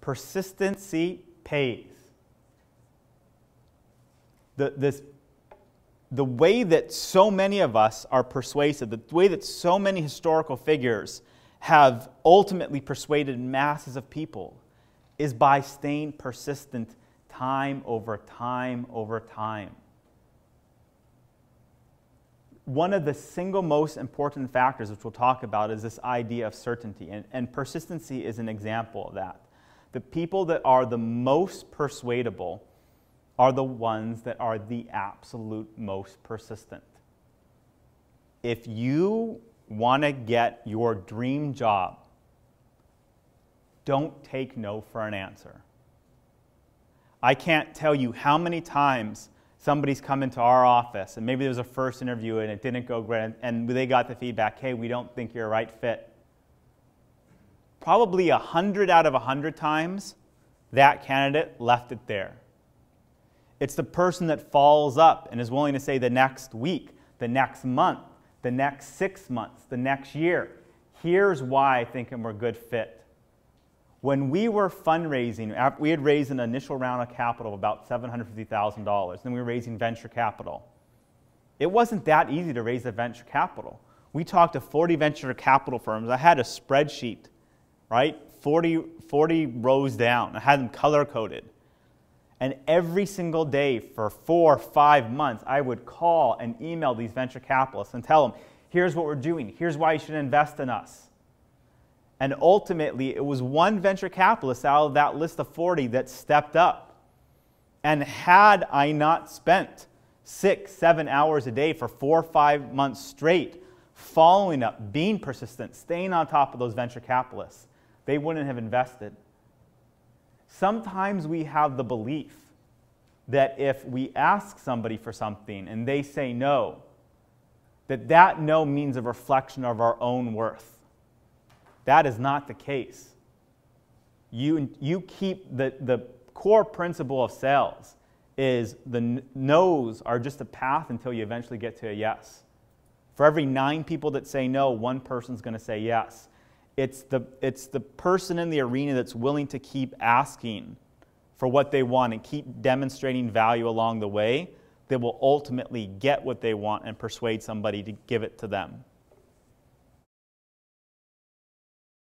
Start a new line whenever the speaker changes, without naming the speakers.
Persistency pays. The way that so many of us are persuasive, the way that so many historical figures have ultimately persuaded masses of people, is by staying persistent time over time over time. One of the single most important factors, which we'll talk about, is this idea of certainty. And persistency is an example of that. The people that are the most persuadable are the ones that are the absolute most persistent. If you want to get your dream job, don't take no for an answer. I can't tell you how many times somebody's come into our office, and maybe there was a first interview and it didn't go great, and they got the feedback, hey, we don't think you're a right fit. Probably 100 out of 100 times, that candidate left it there. It's the person that follows up and is willing to say the next week, the next month, the next 6 months, the next year, here's why I think we're a good fit. When we were fundraising, we had raised an initial round of capital of about $750,000. Then we were raising venture capital. It wasn't that easy to raise the venture capital. We talked to 40 venture capital firms. I had a spreadsheet, right? 40 rows down. I had them color-coded. And every single day for 4 or 5 months, I would call and email these venture capitalists and tell them, here's what we're doing. Here's why you should invest in us. And ultimately, it was one venture capitalist out of that list of 40 that stepped up. And had I not spent 6, 7 hours a day for 4 or 5 months straight, following up, being persistent, staying on top of those venture capitalists, they wouldn't have invested. Sometimes we have the belief that if we ask somebody for something and they say no, that no means a reflection of our own worth. That is not the case. You keep the core principle of sales is the no's are just a path until you eventually get to a yes. For every 9 people that say no, 1 person's going to say yes. It's the person in the arena that's willing to keep asking for what they want and keep demonstrating value along the way that will ultimately get what they want and persuade somebody to give it to them.